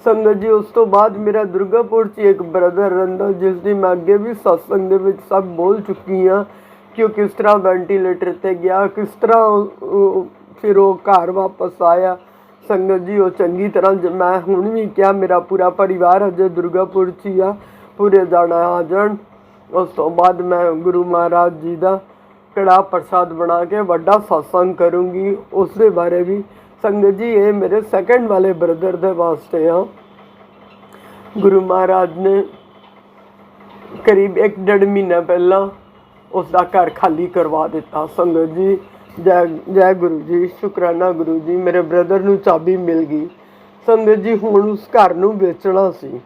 ਸੰਗਤ ਜੀ ਉਸ ਤੋਂ ਬਾਅਦ ਮੇਰਾ ਦੁਰਗਾਪੁਰ 'ਚ ਇੱਕ ਬ੍ਰਦਰ ਰਹਿੰਦਾ, ਜਿਸ ਦੀ ਮੈਂ ਅੱਗੇ ਵੀ ਸਤਸੰਗ ਦੇ ਵਿੱਚ ਸਭ ਬੋਲ ਚੁੱਕੀ ਹਾਂ ਕਿ ਉਹ ਕਿਸ ਤਰ੍ਹਾਂ ਵੈਂਟੀਲੇਟਰ 'ਤੇ ਗਿਆ, ਕਿਸ ਤਰ੍ਹਾਂ ਫਿਰ ਉਹ ਘਰ ਵਾਪਸ ਆਇਆ। ਸੰਗਤ ਜੀ ਉਹ ਚੰਗੀ ਤਰ੍ਹਾਂ ਮੈਂ ਹੁਣ ਵੀ ਕਿਹਾ ਮੇਰਾ ਪੂਰਾ ਪਰਿਵਾਰ ਅਜੇ ਦੁਰਗਾਪੁਰ 'ਚ ਹੀ ਆ, ਪੂਰੇ ਜਾਣਾ ਆ ਜਾਣ। ਉਸ ਤੋਂ ਬਾਅਦ ਮੈਂ ਗੁਰੂ ਮਹਾਰਾਜ ਜੀ ਦਾ ਕੜਾਹ ਪ੍ਰਸਾਦ ਬਣਾ ਕੇ ਵੱਡਾ ਸਤਸੰਗ ਕਰੂੰਗੀ, ਉਸ ਦੇ ਬਾਰੇ ਵੀ। ਸੰਗਤ ਜੀ ਇਹ ਮੇਰੇ ਸੈਕੰਡ ਵਾਲੇ ਬ੍ਰਦਰ ਦੇ ਵਾਸਤੇ ਆ। ਗੁਰੂ ਮਹਾਰਾਜ ਨੇ ਕਰੀਬ 1-1.5 ਮਹੀਨਾ ਪਹਿਲਾਂ ਉਸ ਦਾ ਘਰ ਖਾਲੀ ਕਰਵਾ ਦਿੱਤਾ। ਸੰਗਤ ਜੀ ਜੈ ਗੁਰੂ ਜੀ, ਸ਼ੁਕਰਾਨਾ ਗੁਰੂ ਜੀ, ਮੇਰੇ ਬ੍ਰਦਰ ਨੂੰ ਚਾਬੀ ਮਿਲ ਗਈ। ਸੰਗਤ ਜੀ ਹੁਣ ਉਸ ਘਰ ਨੂੰ ਵੇਚਣਾ ਸੀ।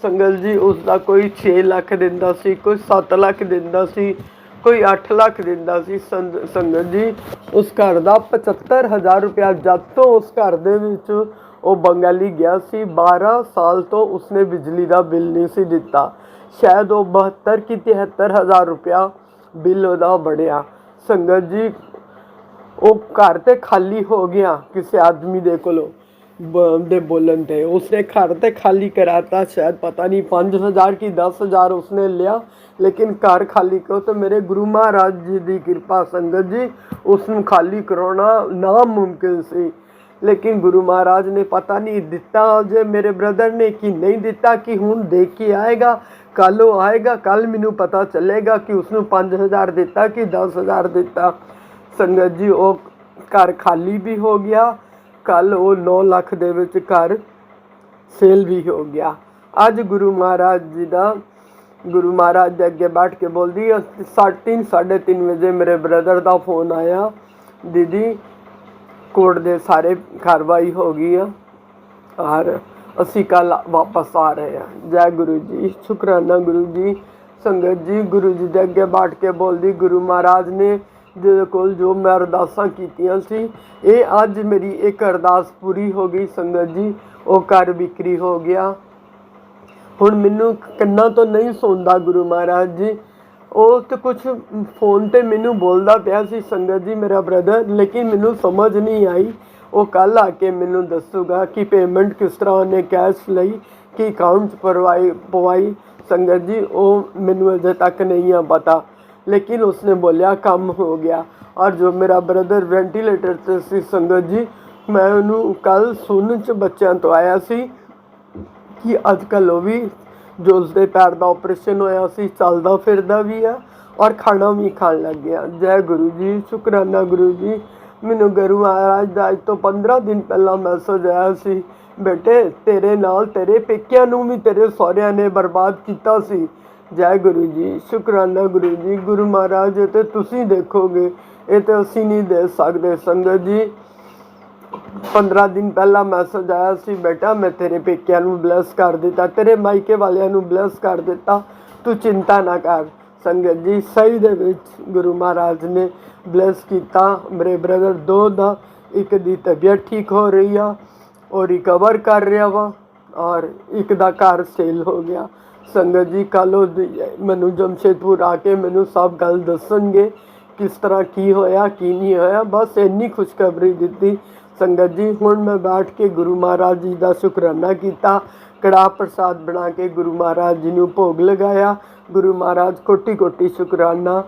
ਸੰਗਤ ਜੀ ਉਸ ਦਾ ਕੋਈ 6 ਲੱਖ ਦਿੰਦਾ ਸੀ, ਕੋਈ 7 ਲੱਖ ਦਿੰਦਾ ਸੀ, ਕੋਈ 8 ਲੱਖ ਦਿੰਦਾ ਸੀ। ਸੰਗਤ ਜੀ ਉਸ ਘਰ ਦਾ 75,000 ਰੁਪਇਆ ਜਦ ਤੋਂ ਉਸ ਘਰ ਦੇ ਵਿੱਚ ਉਹ ਬੰਗਾਲੀ ਗਿਆ ਸੀ, 12 ਸਾਲ ਤੋਂ ਉਸਨੇ ਬਿਜਲੀ ਦਾ ਬਿੱਲ ਨਹੀਂ ਸੀ ਦਿੱਤਾ। ਸ਼ਾਇਦ ਉਹ 72 ਕਿ 73,000 ਰੁਪਇਆ ਬਿੱਲ ਉਹਦਾ ਬੜਿਆ। ਸੰਗਤ ਜੀ ਉਹ ਘਰ ਤੇ ਖਾਲੀ ਹੋ ਗਿਆ ਕਿਸੇ ਆਦਮੀ ਦੇ ਕੋਲੋਂ ਦੇ ਬੋਲਣ 'ਤੇ। ਉਸਨੇ ਘਰ ਤੇ ਖਾਲੀ ਕਰਾਤਾ, ਸ਼ਾਇਦ ਪਤਾ ਨਹੀਂ 5,000 ਕਿ 10,000 ਉਸਨੇ ਲਿਆ, ਲੇਕਿਨ ਘਰ ਖਾਲੀ ਕਰੋ। ਤਾਂ ਮੇਰੇ ਗੁਰੂ ਮਹਾਰਾਜ ਜੀ ਦੀ ਕਿਰਪਾ ਸੰਗਤ ਜੀ ਉਸ ਨੂੰ ਖਾਲੀ ਕਰਾਉਣਾ ਨਾਮੁਮਕਿਨ ਸੀ, ਲੇਕਿਨ ਗੁਰੂ ਮਹਾਰਾਜ ਨੇ ਪਤਾ ਨਹੀਂ ਦਿੱਤਾ ਜੇ ਮੇਰੇ ਬ੍ਰਦਰ ਨੇ ਕਿ ਨਹੀਂ ਦਿੱਤਾ, ਕਿ ਹੁਣ ਦੇਖ ਕੇ ਆਏਗਾ, ਕੱਲ੍ਹ ਉਹ ਆਏਗਾ, ਕੱਲ੍ਹ ਮੈਨੂੰ ਪਤਾ ਚੱਲੇਗਾ ਕਿ ਉਸਨੂੰ 5,000 ਦਿੱਤਾ ਕਿ 10,000 ਦਿੱਤਾ। ਸੰਗਤ ਜੀ ਉਹ ਘਰ ਖਾਲੀ ਵੀ ਹੋ ਗਿਆ, ਕੱਲ੍ਹ ਉਹ 9 ਲੱਖ ਦੇ ਵਿੱਚ ਘਰ ਸੇਲ ਵੀ ਹੋ ਗਿਆ। ਅੱਜ ਗੁਰੂ ਮਹਾਰਾਜ ਜੀ ਦਾ ਗੁਰੂ ਮਹਾਰਾਜ ਦੇ ਅੱਗੇ ਬੈਠ ਕੇ ਬੋਲਦੀ 3:30 ਵਜੇ ਮੇਰੇ ਬ੍ਰਦਰ ਦਾ ਫੋਨ ਆਇਆ, ਦੀਦੀ ਕੋਰਟ ਦੇ ਸਾਰੇ ਕਾਰਵਾਈ ਹੋ ਗਈ ਆ ਔਰ ਅਸੀਂ ਕੱਲ੍ਹ ਵਾਪਸ ਆ ਰਹੇ ਹਾਂ। ਜੈ ਗੁਰੂ ਜੀ, ਸ਼ੁਕਰਾਨਾ ਗੁਰੂ ਜੀ। ਸੰਗਤ ਜੀ ਗੁਰੂ ਜੀ ਦੇ ਅੱਗੇ ਬੈਠ ਕੇ ਬੋਲਦੀ, ਗੁਰੂ ਮਹਾਰਾਜ ਨੇ ਜਿਹਦੇ ਕੋਲ ਜੋ ਮੈਂ ਅਰਦਾਸਾਂ ਕੀਤੀਆਂ ਸੀ, ਇਹ ਅੱਜ ਮੇਰੀ ਇੱਕ ਅਰਦਾਸ ਪੂਰੀ ਹੋ ਗਈ। ਸੰਗਤ ਜੀ ਉਹ ਘਰ ਵਿਕਰੀ ਹੋ ਗਿਆ। ਹੁਣ ਮੈਨੂੰ ਕੰਨਾਂ ਤੋਂ ਨਹੀਂ ਸੁਣਦਾ ਗੁਰੂ ਮਹਾਰਾਜ ਜੀ। ਉਹ ਤਾਂ ਕੁਛ ਫੋਨ 'ਤੇ ਮੈਨੂੰ ਬੋਲਦਾ ਪਿਆ ਸੀ ਸੰਗਤ ਜੀ ਮੇਰਾ ਬ੍ਰਦਰ, ਲੇਕਿਨ ਮੈਨੂੰ ਸਮਝ ਨਹੀਂ ਆਈ। ਉਹ ਕੱਲ੍ਹ ਆ ਕੇ ਮੈਨੂੰ ਦੱਸੂਗਾ ਕਿ ਪੇਮੈਂਟ ਕਿਸ ਤਰ੍ਹਾਂ ਉਹਨੇ ਕੈਸ਼ ਲਈ, ਕਿ ਅਕਾਊਂਟ 'ਚ ਪਵਾਈ। ਸੰਗਤ ਜੀ ਉਹ ਮੈਨੂੰ ਅਜੇ ਤੱਕ ਨਹੀਂ ਆ ਪਤਾ, ਲੇਕਿਨ ਉਸਨੇ ਬੋਲਿਆ ਕੰਮ ਹੋ ਗਿਆ। ਔਰ ਜੋ ਮੇਰਾ ਬ੍ਰਦਰ ਵੈਂਟੀਲੇਟਰ 'ਤੇ ਸੀ ਸੰਗਤ ਜੀ, ਮੈਂ ਉਹਨੂੰ ਕੱਲ੍ਹ ਸੁਣਨ 'ਚ ਬੱਚਿਆਂ ਤੋਂ ਆਇਆ ਸੀ ਕਿ ਅੱਜ ਕੱਲ੍ਹ ਉਹ ਵੀ ਜੋ ਉਸਦੇ ਪੈਰ ਦਾ ਆਪਰੇਸ਼ਨ ਹੋਇਆ ਸੀ ਚੱਲਦਾ ਫਿਰਦਾ ਵੀ ਆ ਔਰ ਖਾਣਾ ਵੀ ਖਾਣ ਲੱਗ ਗਿਆ। ਜੈ ਗੁਰੂ ਜੀ, ਸ਼ੁਕਰਾਨਾ ਗੁਰੂ ਜੀ। ਮੈਨੂੰ ਗੁਰੂ ਮਹਾਰਾਜ ਦਾ ਅੱਜ ਤੋਂ 15 ਦਿਨ ਪਹਿਲਾਂ ਮੈਸੇਜ ਆਇਆ ਸੀ, ਬੇਟੇ ਤੇਰੇ ਨਾਲ ਤੇਰੇ ਪੇਕਿਆਂ ਨੂੰ ਵੀ ਤੇਰੇ ਸਹੁਰਿਆਂ ਨੇ ਬਰਬਾਦ ਕੀਤਾ ਸੀ। ਜੈ ਗੁਰੂ ਜੀ, ਸ਼ੁਕਰਾਨਾ ਗੁਰੂ ਜੀ। ਗੁਰੂ ਮਹਾਰਾਜ ਇਹ ਤਾਂ ਤੁਸੀਂ ਦੇਖੋਗੇ, ਇਹ ਤਾਂ ਅਸੀਂ ਨਹੀਂ ਦੇ ਸਕਦੇ। ਸੰਗਤ ਜੀ 15 ਦਿਨ ਪਹਿਲਾਂ ਮੈਸੇਜ ਆਇਆ ਸੀ, ਬੇਟਾ ਮੈਂ ਤੇਰੇ ਪੇਕਿਆਂ ਨੂੰ ਬਲੈਸ ਕਰ ਦਿੱਤਾ, ਤੇਰੇ ਮਾਇਕੇ ਵਾਲਿਆਂ ਨੂੰ ਬਲੈਸ ਕਰ ਦਿੱਤਾ, ਤੂੰ ਚਿੰਤਾ ਨਾ ਕਰ। ਸੰਗਤ ਜੀ ਸਹੀ ਦੇ ਵਿੱਚ ਗੁਰੂ ਮਹਾਰਾਜ ਨੇ ਬਲੈਸ ਕੀਤਾ। ਮੇਰੇ ਬ੍ਰਦਰ 2 ਦਾ ਇੱਕ ਦੀ ਤਬੀਅਤ ਠੀਕ ਹੋ ਰਹੀ ਆ, ਉਹ ਰਿਕਵਰ ਕਰ ਰਿਹਾ ਵਾ, ਔਰ ਇੱਕ ਦਾ ਘਰ ਸੇਲ ਹੋ ਗਿਆ। ਸੰਗਤ ਜੀ ਕੱਲ੍ਹ ਉਹ ਮੈਨੂੰ ਜਮਸ਼ੇਦਪੁਰ ਆ ਕੇ ਮੈਨੂੰ ਸਭ ਗੱਲ ਦੱਸਣਗੇ ਕਿਸ ਤਰ੍ਹਾਂ ਕੀ ਹੋਇਆ ਕੀ ਨਹੀਂ ਹੋਇਆ। ਬਸ ਇੰਨੀ ਖੁਸ਼ਖਬਰੀ ਦਿੱਤੀ। ਸੰਗਤ ਜੀ ਹੁਣ ਮੈਂ ਬੈਠ ਕੇ ਗੁਰੂ ਮਹਾਰਾਜ ਜੀ ਦਾ ਸ਼ੁਕਰਾਨਾ ਕੀਤਾ, ਕੜਾਹ ਪ੍ਰਸਾਦ ਬਣਾ ਕੇ ਗੁਰੂ ਮਹਾਰਾਜ ਜੀ ਨੂੰ ਭੋਗ ਲਗਾਇਆ। ਗੁਰੂ ਮਹਾਰਾਜ ਕੋਟੀ ਕੋਟੀ ਸ਼ੁਕਰਾਨਾ,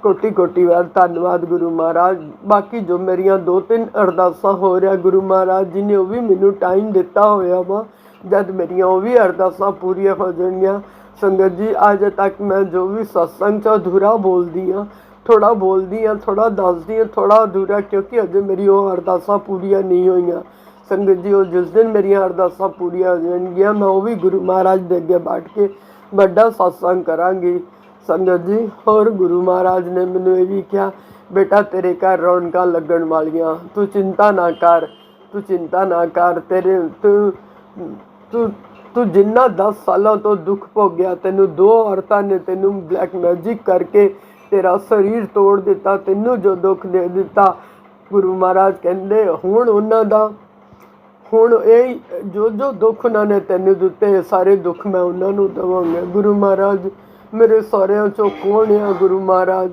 ਕੋਟੀ ਕੋਟੀ ਵਾਰ ਧੰਨਵਾਦ ਗੁਰੂ ਮਹਾਰਾਜ। ਬਾਕੀ ਜੋ ਮੇਰੀਆਂ 2-3 ਅਰਦਾਸਾਂ ਹੋ ਰਿਹਾ, ਗੁਰੂ ਮਹਾਰਾਜ ਜੀ ਨੇ ਉਹ ਵੀ ਮੈਨੂੰ ਟਾਈਮ ਦਿੱਤਾ ਹੋਇਆ ਵਾ, ਜਦ ਮੇਰੀਆਂ ਉਹ ਵੀ ਅਰਦਾਸਾਂ ਪੂਰੀਆਂ ਹੋ ਜਾਣਗੀਆਂ। ਸੰਗਤ ਜੀ ਅੱਜ ਤੱਕ ਮੈਂ ਜੋ ਵੀ ਸਤਸੰਗ 'ਚ ਅਧੂਰਾ ਬੋਲਦੀ ਹਾਂ, ਥੋੜ੍ਹਾ ਬੋਲਦੀ ਹਾਂ, ਥੋੜ੍ਹਾ ਦੱਸਦੀ ਹਾਂ, ਥੋੜ੍ਹਾ ਅਧੂਰਾ, ਕਿਉਂਕਿ ਅਜੇ ਮੇਰੀ ਉਹ ਅਰਦਾਸਾਂ ਪੂਰੀਆਂ ਨਹੀਂ ਹੋਈਆਂ। ਸੰਗਤ ਜੀ ਉਹ ਜਿਸ ਦਿਨ ਮੇਰੀਆਂ ਅਰਦਾਸਾਂ ਪੂਰੀਆਂ ਹੋ ਜਾਣਗੀਆਂ, ਮੈਂ ਉਹ ਵੀ ਗੁਰੂ ਮਹਾਰਾਜ ਦੇ ਅੱਗੇ ਬੈਠ ਕੇ ਵੱਡਾ ਸਤਸੰਗ ਕਰਾਂਗੀ। ਸੰਗਤ ਜੀ ਹੋਰ ਗੁਰੂ ਮਹਾਰਾਜ ਨੇ ਮੈਨੂੰ ਇਹ ਵੀ ਕਿਹਾ, ਬੇਟਾ ਤੇਰੇ ਘਰ ਰੌਣਕਾਂ ਲੱਗਣ ਵਾਲੀਆਂ, ਤੂੰ ਚਿੰਤਾ ਨਾ ਕਰ, तू चिंता ना कर, तेरे तू तू तू जिन्ना 10 सालों तो दुख भोगिया, तेनू 2 औरतां ने तेनू ब्लैक मैजिक करके तेरा शरीर तोड़ दिता, तेनू जो दुख दे दिता, गुरु महाराज कहंदे हुण उन्हां दा हुण ਇਹ जो दुख उन्होंने तेन दिते सारे दुख मैं उन्होंने देवांगा। गुरु महाराज मेरे सारिਆਂ चों कौन है गुरु महाराज?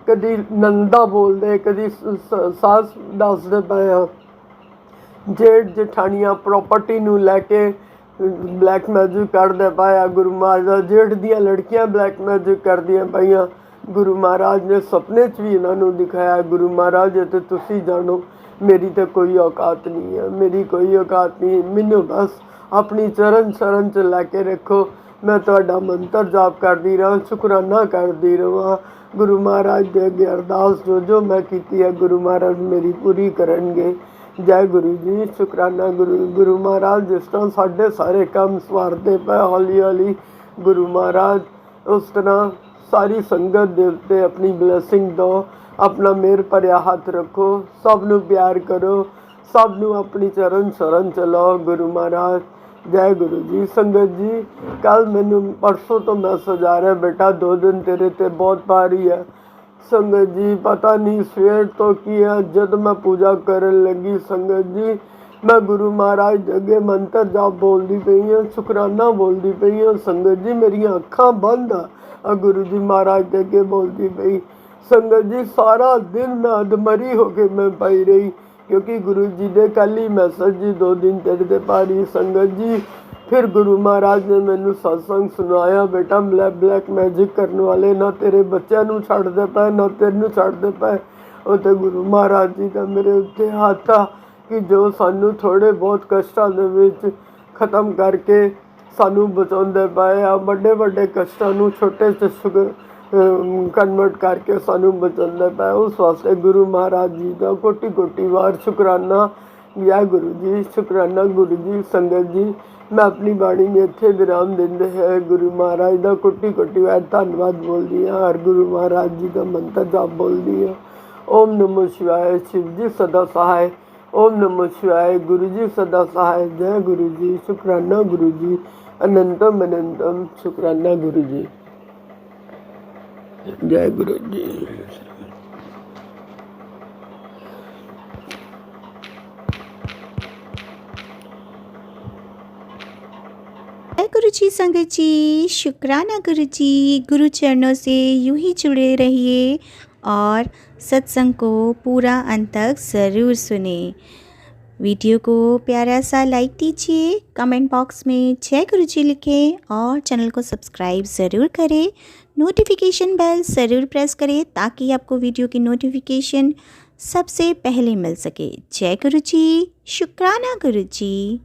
कदी नंदा बोलते, कदी सास दसदे पे जेठ जठानियां प्रॉपर्टी नूं लैके ब्लैक मैजिक करदे पाया। गुरु महाराज जेठ दियां लड़कियां ब्लैक मैजिक करदियां पाइयां। गुरु महाराज ने सपने च भी इन्हों दिखाया। गुरु महाराज ये तो तुसी जानो, मेरी तो कोई औकात नहीं है, मेरी कोई औकात नहीं, मैनू बस अपनी चरण शरण च लैके रखो, मैं तुहाडा मंत्र जाप करती रहा, शुकराना करती रहा। गुरु महाराज दे अगे अरदास जो मैं की है गुरु महाराज मेरी पूरी करनगे। जय गुरु जी, शुकराना गुरु महाराज जिस तरह साढ़े सारे काम सवारते पे हौली हौली गुरु महाराज, उस तरह सारी संगत दे उत्ते अपनी ब्लैसिंग दो, अपना मेहर भरिया हाथ रखो, सब नू प्यार करो, सब नू अपनी चरण शरण चलाओ। गुरु महाराज जय गुरु जी। संगत जी कल मैनू परसों तो मैसेज आ रहा बेटा 2 दिन तेरे ते बहुत भारी है। संगत जी पता नहीं सवेर तो की है, जब मैं पूजा करन लगी संगत जी मैं गुरु महाराज अगे मंत्र जाप बोलती पई हाँ, शुकराना बोलती पई हाँ। संगत जी मेरिया अखां बंद आ, गुरु जी महाराज अगे बोलती पई। संगत जी सारा दिन मैं अधमरी होके मैं पाई रही, क्योंकि गुरु जी ने कल ही मैसेज जी 2 दिन तेरे ते पारी। संगत जी फिर गुरु महाराज ने मैनू सत्संग सुनाया, बेटा ब्लैक मैजिक करने वाले ना तेरे बच्चों नू छड्डदे पे ना तेनू छड्डदे पे। वो तो गुरु महाराज जी का मेरे उत्ते हाथ आ कि जो सानू थोड़े बहुत कष्टां दे विच खत्म करके सानू बचाउंदे पे आ, बड़े बड़े कष्टां नू छोटे च कन्वर्ट करके सानू बचाउंदे पे। उस वास्ते गुरु महाराज जी का कोटि कोटि बार शुकराना। जय गुरु जी, शुकराना गुरु जी। संगत जी मैं अपनी बाणी में इत्थे विराम देंदे है गुरु महाराज का कोटि कोटि बार धन्यवाद बोलदी हाँ, हर गुरु महाराज जी का मंत्र जाप बोलदी हाँ। ओम नमो शिवाय, शिव जी सदा सहाय। ओम नमो शिवाय, गुरु जी सदा सहाय। जय गुरु जी, शुकराना गुरु जी, अनंतम अनंतम शुकराना गुरु जी। जय गुरु जी। जय गुरु जी। संगत जी शुक्राना गुरु जी। गुरु चरणों से यूं ही जुड़े रहिए और सत्संग को पूरा अंत तक ज़रूर सुने। वीडियो को प्यारा सा लाइक दीजिए, कमेंट बॉक्स में जय गुरु जी लिखें और चैनल को सब्सक्राइब ज़रूर करें। नोटिफिकेशन बेल ज़रूर प्रेस करें ताकि आपको वीडियो की नोटिफिकेशन सबसे पहले मिल सके। जय गुरु जी, शुक्राना गुरु जी।